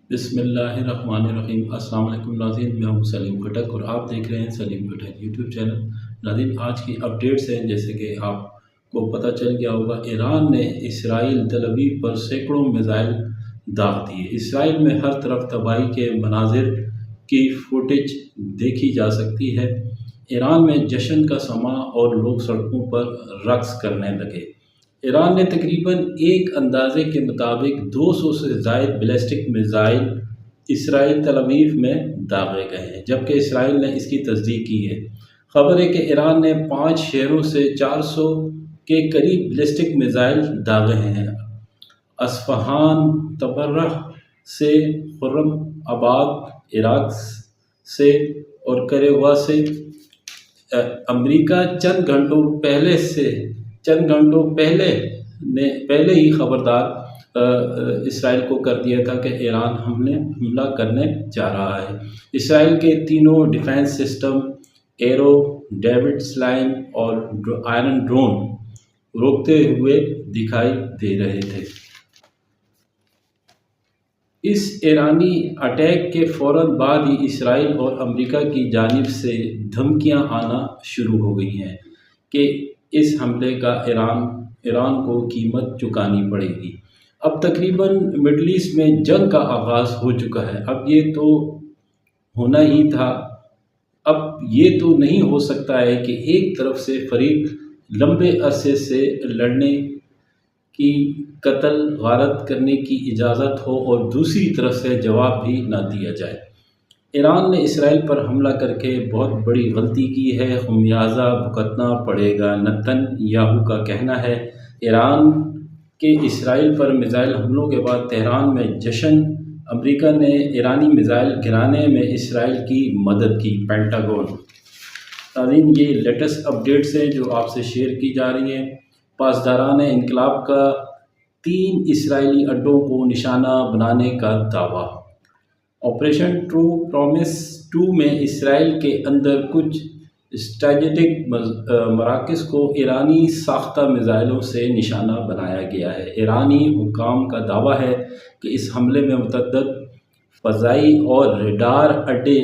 बिस्मिल्लाहिर्रहमानिर्रहीम। अस्सलाम वालेकुम नाज़रीन, मैं हूं सलीम खटक और आप देख रहे हैं सलीम खटक यूट्यूब चैनल। नाज़रीन, आज की अपडेट्स हैं। जैसे कि आपको पता चल गया होगा, ईरान ने इसराइल तल अवीव पर सैकड़ों मिज़ाइल दाग दिए। इसराइल में हर तरफ तबाही के मनाजिर की फुटेज देखी जा सकती है। ईरान में जश्न का समा और लोग सड़कों पर रक़्स करने लगे। ईरान ने तकरीबन एक अंदाजे के मुताबिक 200 से ज़ायद बैलिस्टिक मिसाइल इसराइल तल अवीव में दागे गए हैं, जबकि इसराइल ने इसकी तस्दीक की है। खबर है कि ईरान ने 5 शहरों से 400 के करीब बैलिस्टिक मिसाइल दागे हैं। अस्फहान, तबर्रह से, खुर्रम आबाद इराक से और करेवा से। अमेरिका चंद घंटों पहले ही खबरदार इसराइल को कर दिया था कि ईरान हमला करने जा रहा है। इसराइल के तीनों defence system Arrow, David Sling और आयरन ड्रोन रोकते हुए दिखाई दे रहे थे। इस ईरानी अटैक के फ़ौरन बाद ही इसराइल और अमेरिका की जानिब से धमकियां आना शुरू हो गई हैं कि इस हमले का ईरान को कीमत चुकानी पड़ेगी। अब तकरीबन मिडल ईस्ट में जंग का आगाज़ हो चुका है। अब ये तो होना ही था। अब ये तो नहीं हो सकता है कि एक तरफ से फरीक लंबे अरसे से लड़ने की, कत्ल गारत करने की इजाज़त हो और दूसरी तरफ से जवाब भी ना दिया जाए। ईरान ने इसराइल पर हमला करके बहुत बड़ी गलती की है, खमियाजा भुगतना पड़ेगा, नेतन्याहू का कहना है। ईरान के इसराइल पर मिसाइल हमलों के बाद तेहरान में जश्न। अमेरिका ने ईरानी मिसाइल गिराने में इसराइल की मदद की, पेंटागन। नाज़रीन, ये लेटेस्ट अपडेट्स हैं जो आपसे शेयर की जा रही हैं। पासदारान इनकलाब का 3 इसराइली अड्डों को निशाना बनाने का दावा। ऑपरेशन ट्रू प्रॉमिस 2 में इसराइल के अंदर कुछ स्ट्रेटेजिक मराकज़ को ईरानी साख्ता मिसाइलों से निशाना बनाया गया है। ईरानी हुकाम का दावा है कि इस हमले में मुतअद्दिद फ़ज़ाई और रेडार अड्डे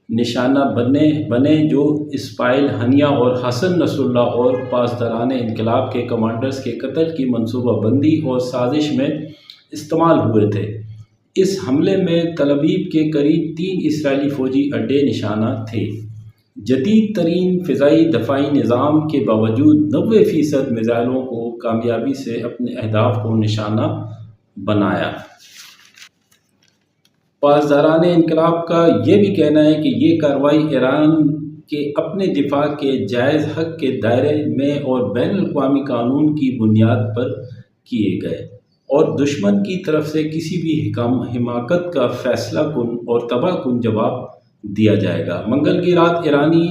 निशाना बने जो इस्माइल हनिया और हसन नसरुल्लाह और पासदारान इनकलाब के कमांडर्स के कत्ल की मनसूबाबंदी और साजिश में इस्तेमाल हुए थे। इस हमले में तल अवीव के करीब 3 इसराइली फ़ौजी अड्डे निशाना थे। जदीद तरीन फ़िज़ाई दफ़ाई निज़ाम के बावजूद 90% मिसाइलों को कामयाबी से अपने अहदाफ को निशाना बनाया। पासदारान इनकलाब का ये भी कहना है कि ये कार्रवाई ईरान के अपने दिफा के जायज़ हक़ के दायरे में और बैनुल-अक़वामी कानून की बुनियाद पर किए गए और दुश्मन की तरफ से किसी भी हिमाकत का फ़ैसला कुन और तबाह कुन जवाब दिया जाएगा। मंगल की रात ईरानी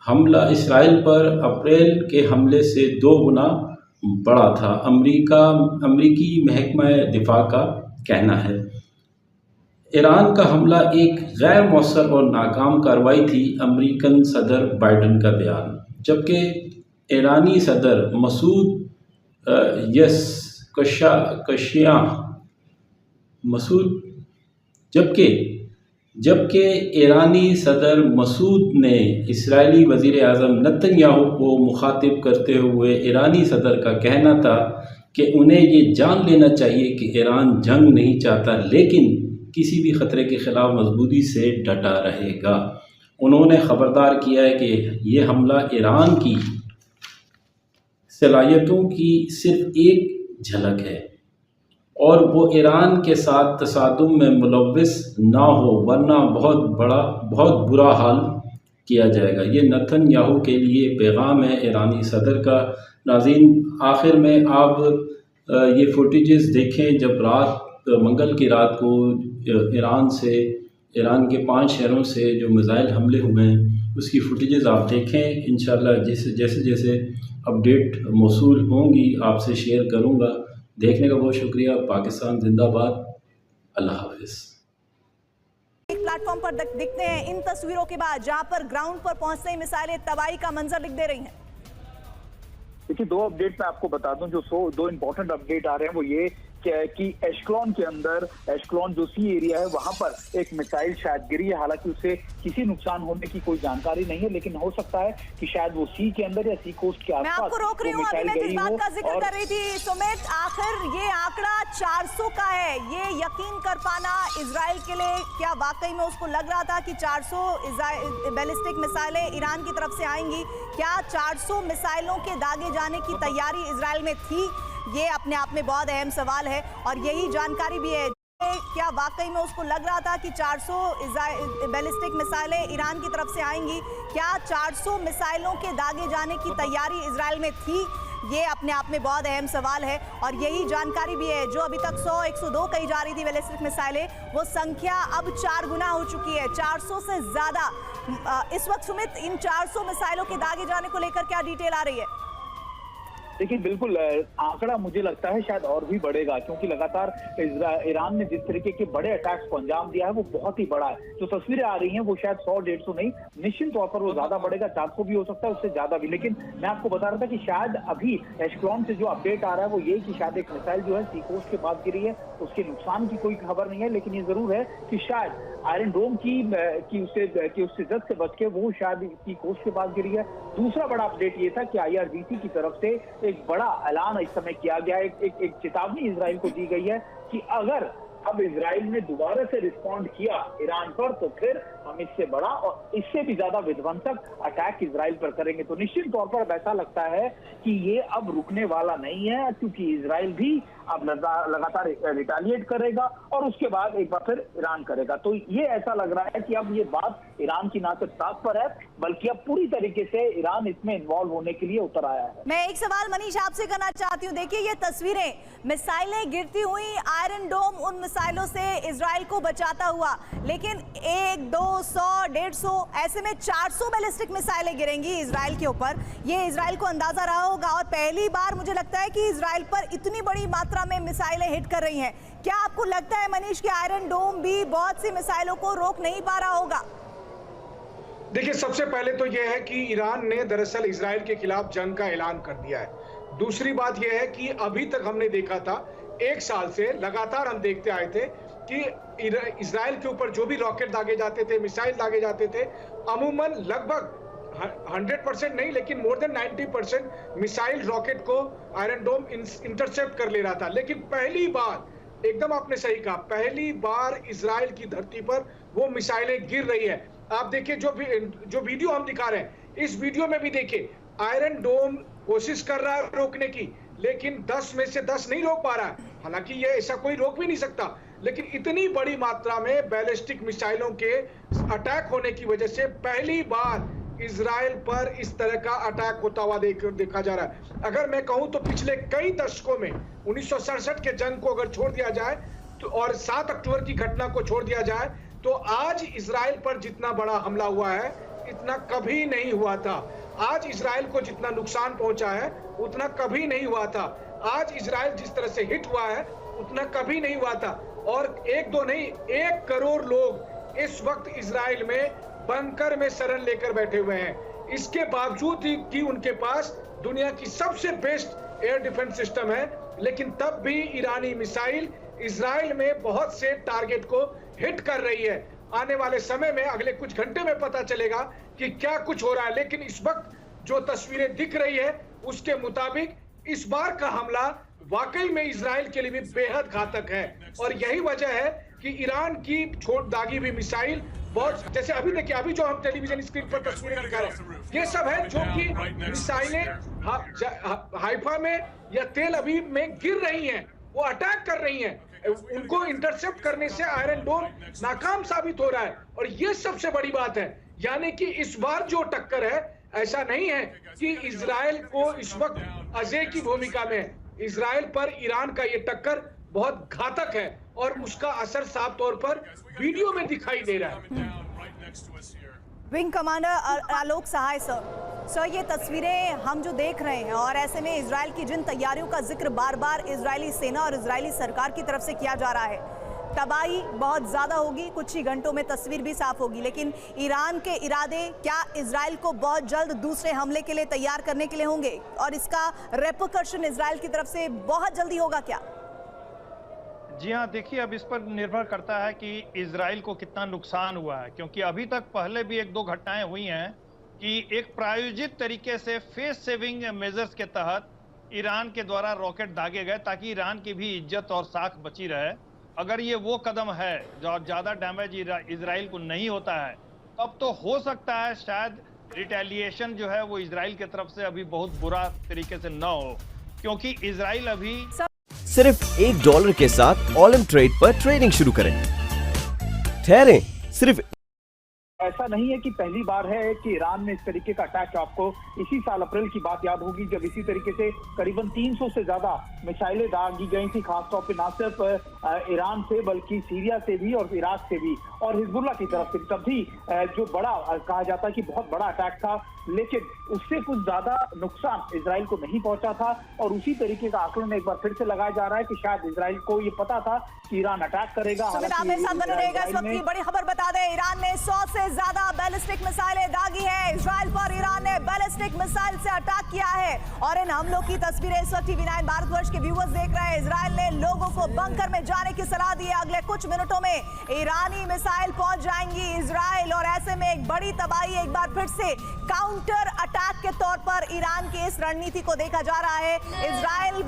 हमला इसराइल पर अप्रैल के हमले से 2 गुना बड़ा था, अमरीकी महकमा दिफा का कहना है। ईरान का हमला एक गैर मौसर और नाकाम कार्रवाई थी, अमेरिकन सदर बाइडन का बयान। जबकि ईरानी सदर ईरानी सदर मसूद ने इसराइली वज़ीर आज़म नेतन्याहू को मुखातिब करते हुए ईरानी सदर का कहना था कि उन्हें ये जान लेना चाहिए कि ईरान जंग नहीं चाहता, लेकिन किसी भी ख़तरे के ख़िलाफ़ मजबूती से डटा रहेगा। उन्होंने ख़बरदार किया है कि ये हमला ईरान की सलाहियतों की सिर्फ एक झलक है और वो ईरान के साथ तसादुम में मुलव्वस ना हो, वरना बहुत बुरा हाल किया जाएगा। ये नेतन्याहू के लिए पैगाम है ईरानी सदर का। नाज़रीन, आखिर में आप ये फुटेजेस देखें जब मंगल की रात को ईरान के 5 शहरों से जो मिसाइल हमले हुए हैं उसकी फुटेजेस आप देखें। इंशाल्लाह जैसे जैसे अपडेट मौसूल होंगी आपसे शेयर करूँगा। देखने का बहुत शुक्रिया। पाकिस्तान जिंदाबाद। अल्लाह हाफिज़। एक प्लेटफॉर्म पर दिखते हैं इन तस्वीरों के बाद, जहां पर ग्राउंड पर पहुंचते ही मिसाइलें तबाही का मंजर लिख दे रही हैं। देखिए, 2 अपडेट मैं आपको बता दूं। जो 2 इंपॉर्टेंट अपडेट आ रहे हैं वो ये कि एशक्लॉन के अंदर, एशक्लॉन जो सी एरिया है वहां पर एक मिसाइल शायद गिरी है। हालांकि उसे किसी नुकसान होने की कोई जानकारी नहीं है, लेकिन हो सकता है कि शायद वो सी के अंदर या सी कोस्ट के आसपास। मैं आपको रोक रही हूँ, अभी मैं जिस बात का जिक्र कर रही थी सुमित, आखिर ये आंकड़ा 400 का है, ये यकीन कर पाना इजराइल के लिए क्या वाकई में उसको लग रहा था कि 400 बैलिस्टिक मिसाइलें ईरान की तरफ से आएंगी? क्या 400 मिसाइलों के दागे जाने की तैयारी इजराइल में थी? ये अपने आप में बहुत अहम सवाल है और यही जानकारी भी है। क्या वाकई में उसको लग रहा था कि 400 बैलिस्टिक मिसाइलें ईरान की तरफ से आएंगी? क्या 400 मिसाइलों के दागे जाने की तैयारी इजराइल में थी? ये अपने आप में बहुत अहम सवाल है और यही जानकारी भी है। जो अभी तक 100-102 कही जा रही थी बैलिस्टिक मिसाइलें, वो संख्या अब 4 गुना हो चुकी है, 400 से ज्यादा। इस वक्त सुमित, इन 400 मिसाइलों के दागे जाने को लेकर क्या डिटेल आ रही है? देखिए, बिल्कुल आंकड़ा मुझे लगता है शायद और भी बढ़ेगा, क्योंकि लगातार ईरान ने जिस तरीके के बड़े अटैक्स को अंजाम दिया है वो बहुत ही बड़ा है। जो तस्वीरें आ रही हैं वो शायद 100-150 नहीं, निश्चित तौर पर वो ज्यादा बढ़ेगा, 400 भी हो सकता है, उससे ज्यादा भी। लेकिन मैं आपको बता रहा था कि शायद अभी एशक्लॉन से जो अपडेट आ रहा है वो ये कि शायद एक मिसाइल जो है सी कोस्ट के पास गिरी है, उसके नुकसान की कोई खबर नहीं है। लेकिन ये जरूर है कि शायद आयरन डोम की उससे जद से बच के वो शायद सी कोस्ट के पास गिरी है। दूसरा बड़ा अपडेट ये था कि IRGC की तरफ से एक बड़ा ऐलान इस समय किया गया है, एक चेतावनी इजराइल को दी गई है कि अगर अब इजराइल ने दोबारा से रिस्पॉन्ड किया ईरान पर तो फिर हम इससे बड़ा और इससे भी ज्यादा विध्वंसक अटैक इजराइल पर करेंगे। तो निश्चित तौर पर अब ऐसा लगता है कि ये अब रुकने वाला नहीं है, क्योंकि इजराइल भी अब लगातार रिटालिएट करेगा और उसके बाद एक बार फिर ईरान करेगा। तो ये ऐसा लग रहा है कि अब ये बात ईरान की ना सिर्फ साख पर है, बल्कि अब पूरी तरीके से ईरान इसमें इन्वॉल्व होने के लिए उतर आया है। मैं एक सवाल मनीष आपसे करना चाहती हूँ। देखिए, ये तस्वीरें, मिसाइलें गिरती हुई, आयरन डोम उन मिसाइलों से इजराइल को बचाता हुआ, लेकिन 1, 2, 100, 150, ऐसे में 400 बैलिस्टिक मिसाइलें गिरेंगी इजराइल के ऊपर। ये इजराइल को अंदाजा रहा होगा और पहली बार मुझे लगता है कि इजराइल पर इतनी बड़ी मात्रा में मिसाइलें हिट कर रही हैं। क्या आपको लगता है मनीष कि आयरन डोम भी बहुत सी मिसाइलों को रोक नहीं पा रहा होगा? देखिए, सबसे पहले तो यह है कि ईरान ने दरअसल इजराइल के खिलाफ जंग का ऐलान कर दिया है। दूसरी बात यह है कि अभी तक हमने देखा था, 1 साल से लगातार हम देखते आए थे कि इजराइल के ऊपर जो भी रॉकेट दागे जाते थे, मिसाइल दागे जाते थे, अमूमन लगभग 100% नहीं लेकिन मोर देन 90% मिसाइल रॉकेट को आयरन डोम इंटरसेप्ट कर ले रहा था। लेकिन पहली बार, एकदम आपने सही कहा, पहली बार इजराइल की धरती पर वो मिसाइलें गिर रही है। आप देखिए, जो वीडियो हम दिखा रहे हैं, इस वीडियो में भी देखिए, आयरन डोम कोशिश कर रहा है रोकने की, लेकिन 10 में से 10 नहीं रोक पा रहा है। हालांकि ये ऐसा कोई रोक भी नहीं सकता, लेकिन इतनी बड़ी मात्रा में बैलिस्टिक मिसाइलों के अटैक होने की वजह से पहली बार इजराइल पर इस तरह का अटैक होता हुआ देखा जा रहा है। अगर मैं कहूं तो पिछले कई दशकों में 1967 के जंग को अगर छोड़ दिया जाए तो और 7 अक्टूबर की घटना को छोड़ दिया जाए तो आज इजराइल पर जितना बड़ा हमला हुआ है इतना कभी नहीं हुआ था। आज इजराइल को जितना नुकसान पहुंचा है उतना कभी नहीं हुआ था। आज इजराइल जिस तरह से हिट हुआ है उतना कभी नहीं हुआ था। और 1-2 नहीं, 1 करोड़ लोग इस वक्त इजराइल में बंकर में शरण लेकर बैठे हुए हैं। इसके बावजूद कि उनके पास दुनिया की सबसे बेस्ट एयर डिफेंस सिस्टम है, लेकिन तब भी ईरानी मिसाइल इजराइल में बहुत से टारगेट को हिट कर रही है। आने वाले समय में, अगले कुछ घंटे में पता चलेगा कि क्या कुछ हो रहा है। लेकिन इस वक्त जो तस्वीरें दिख रही है उसके मुताबिक इस बार का हमला वाकई में इजराइल के लिए भी बेहद घातक है। और यही वजह है कि ईरान की छोड़ दागी हुई मिसाइल बहुत, जैसे अभी देखिए, अभी जो हम टेलीविजन स्क्रीन पर तस्वीरें दिखा रहे हैं, ये सब है जो कि मिसाइलें हाइफा में या तेल अवीव में गिर रही हैं, वो अटैक कर रही हैं। उनको इंटरसेप्ट करने से आयरन डोम नाकाम साबित हो रहा है। और ये सबसे बड़ी बात है, यानी कि इस बार जो टक्कर है, ऐसा नहीं है कि इजराइल को इस वक्त अजय की भूमिका में है। इजराइल पर ईरान का ये टक्कर बहुत घातक है और उसका असर साफ तौर पर वीडियो में दिखाई दे रहा है। विंग कमांडर आलोक सहाय सर, ये तस्वीरें हम जो देख रहे हैं और ऐसे में इजराइल की जिन तैयारियों का जिक्र बार बार इजरायली सेना और इजरायली सरकार की तरफ से किया जा रहा है, तबाही बहुत ज़्यादा होगी, कुछ ही घंटों में तस्वीर भी साफ होगी। लेकिन ईरान के इरादे क्या इजराइल को बहुत जल्द दूसरे हमले के लिए तैयार करने के लिए होंगे और इसका रेपरकशन इजराइल की तरफ से बहुत जल्दी होगा क्या? जी हाँ, देखिए अब इस पर निर्भर करता है कि इज़राइल को कितना नुकसान हुआ है, क्योंकि अभी तक पहले भी 1-2 घटनाएं हुई हैं कि एक प्रायोजित तरीके से फेस सेविंग मेजर्स के तहत ईरान के द्वारा रॉकेट दागे गए ताकि ईरान की भी इज्जत और साख बची रहे। अगर ये वो कदम है जो ज़्यादा डैमेज इज़राइल को नहीं होता है, तब तो हो सकता है शायद रिटेलिएशन जो है वो इज़राइल की तरफ से अभी बहुत बुरा तरीके से न हो, क्योंकि इज़राइल अभी सिर्फ $1 के साथ ऑलम ट्रेड पर ट्रेडिंग शुरू करें। ठहरें, सिर्फ ऐसा नहीं है कि पहली बार है कि ईरान में इस तरीके का अटैक। आपको इसी साल अप्रैल की बात याद होगी जब इसी तरीके से करीबन 300 से ज्यादा मिसाइलें दागी गई थी, खासतौर पे ना सिर्फ ईरान से बल्कि सीरिया से भी और इराक से भी और हिजबुल्ला की तरफ से। तब भी जो बड़ा कहा जाता है कि बहुत बड़ा अटैक था, लेकिन उससे कुछ ज्यादा नुकसान इजराइल को नहीं पहुंचा था। और उसी तरीके का आकलन एक बार फिर से लगाया जा रहा है कि शायद इजराइल को ये पता था कि ईरान अटैक करेगा। इस वक्त की बड़ी खबर बता दें, ईरान ने 100 से ज्यादा बैलिस्टिक मिसाइलें दागी है इजराइल पर। ईरान ने बैलिस्टिक मिसाइल से अटैक किया है और इन हमलों की तस्वीरें इस वक्त TV9 भारतवर्ष के व्यूअर्स देख रहे हैं। इजराइल ने लोगों को बंकर में जाने की सलाह दी है। अगले कुछ मिनटों में ईरानी मिसाइल पहुंच जाएंगी इजराइल और ऐसे में एक बड़ी तबाही एक बार फिर से काउंटर अटैक के तौर पर ईरान की इस रणनीति को देखा जा रहा है। इजराइल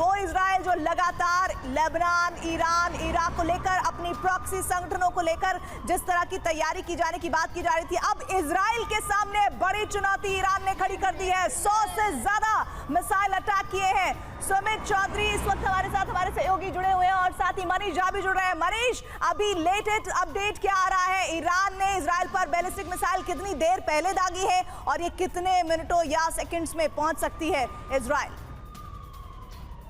जो लगातार लेबनान, ईरान, इराक को लेकर अपनी प्रॉक्सी संगठनों को लेकर जिस तरह की तैयारी की जाने की बात की जा रही थी, अब इजराइल के सामने बड़ी चुनौती ईरान ने खड़ी कर दी है। 100 से ज्यादा मिसाइल अटैक किए हैं। सुमित चौधरी इस वक्त हमारे साथ हमारे सहयोगी जुड़े हुए हैं और साथ ही मनीष झा भी जुड़ रहे हैं। मनीष, अभी लेटेस्ट अपडेट क्या आ रहा है? ईरान ने इजराइल पर बैलिस्टिक मिसाइल कितनी देर पहले दागी है और ये कितने मिनटों या सेकंड्स में पहुंच सकती है इजराइल?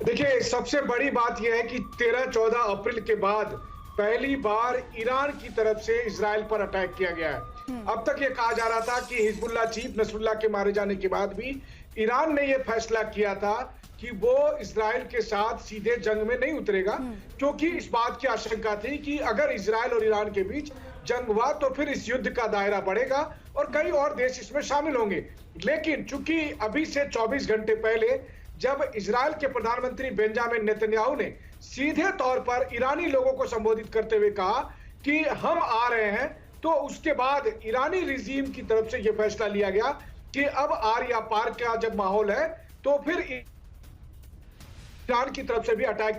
देखिए, सबसे बड़ी बात यह है कि 13-14 अप्रैल के बाद पहली बार ईरान की तरफ से इजराइल पर अटैक किया गया है। अब तक ये कहा जा रहा था कि हिजबुल्ला चीफ नसरुल्लाह के मारे जाने के बाद भी ईरान ने यह फैसला किया था कि वो इजराइल के साथ सीधे जंग में नहीं उतरेगा, क्योंकि इस बात की आशंका थी कि अगर इजराइल और ईरान के बीच जंग हुआ तो फिर इस युद्ध का दायरा बढ़ेगा और कई और देश इसमें शामिल होंगे। लेकिन चूंकि अभी से 24 घंटे पहले जब इजराइल के प्रधानमंत्री बेंजामिन नेतन्याहू ने सीधे तौर पर ईरानी लोगों को संबोधित करते हुए कहा कि हम आ रहे हैं, तो उसके बाद ईरानी रिजीम की तरफ से यह फैसला लिया गया कि अब आर या पार का जब माहौल है तो फिर ईरान की तरफ से भी अटैक,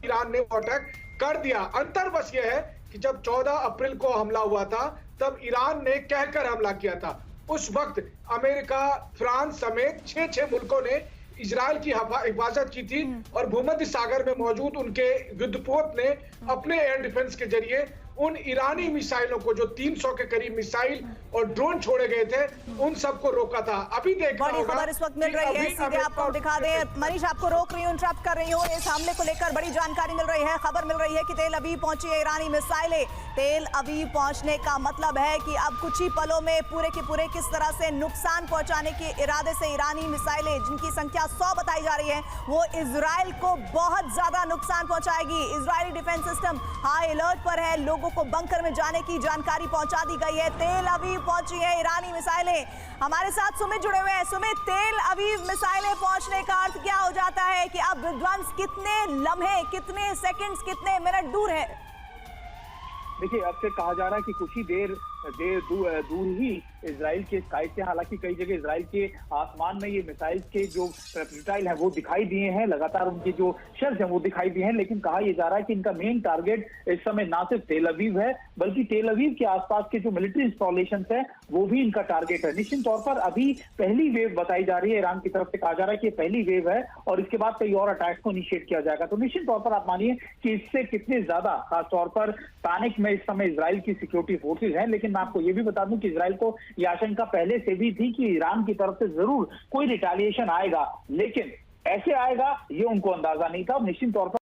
ईरान ने वो अटैक कर दिया। अंतर बस यह है कि जब 14 अप्रैल को हमला हुआ था तब ईरान ने कहकर हमला किया था। उस वक्त अमेरिका, फ्रांस समेत 6 मुल्कों ने इजराइल की हिफाजत की थी और भूमध्य सागर में मौजूद उनके युद्धपोत ने अपने एयर डिफेंस के जरिए उन ईरानी मिसाइलों को, जो 300 के करीब मिसाइल और ड्रोन छोड़े गए थे, उन सबको रोका था। अभी देखना बड़ी खबर इस वक्त मिल रही है, सीधे आपको दिखा दें। मनीष, आपको रोक रही हूँ, इंटरप्ट कर रही हूँ। इस हमले को लेकर बड़ी जानकारी मिल रही है। खबर मिल रही है कि तेल अवीव पहुंची है ईरानी मिसाइलें। तेल अवीव पहुंचने का मतलब है कि अब कुछ ही पलों में पूरे के पूरे किस तरह से नुकसान पहुंचाने के इरादे से ईरानी मिसाइलें, जिनकी संख्या 100 बताई जा रही है, वो इजराइल को बहुत ज्यादा नुकसान पहुंचाएगी। Israeli defence system high alert पर है। लोगों को बंकर में जाने की जानकारी पहुंचा दी गई है। तेल अवीव पहुंची है ईरानी मिसाइलें। हमारे साथ सुमित जुड़े हुए हैं। सुमित, तेल अवीव मिसाइलें पहुंचने का अर्थ क्या हो जाता है कि अब विध्वंस कितने लम्हे, कितने सेकंड्स, कितने मिनट दूर है? देखिए, अब से कहा जा रहा है कि कुछ ही देर दूर ही इजराइल के स्काई से, हालांकि कई जगह इजराइल के आसमान में ये मिसाइल के जो मिसाइल हैं वो दिखाई दिए हैं, लगातार उनके जो शेल्स हैं वो दिखाई दिए हैं। लेकिन कहा यह जा रहा है कि इनका मेन टारगेट इस समय ना सिर्फ तेल अवीव है, बल्कि तेल अवीव के आसपास के जो मिलिट्री इंस्टॉलेशन है वो भी इनका टारगेट है। निश्चित तौर पर अभी पहली वेव बताई जा रही है, ईरान की तरफ से कहा जा रहा है कि पहली वेव है और इसके बाद कई और अटैक्स को इनिशिएट किया जाएगा। तो निश्चित तौर पर आप मानिए कि इससे कितने ज्यादा खासतौर पर पैनिक में इस समय इजराइल की सिक्योरिटी फोर्सेज हैं। लेकिन मैं आपको ये भी बता दूं कि इजराइल को यह आशंका पहले से भी थी कि ईरान की तरफ से जरूर कोई रिटेलिएशन आएगा, लेकिन ऐसे आएगा ये उनको अंदाजा नहीं था। निश्चित तौर पर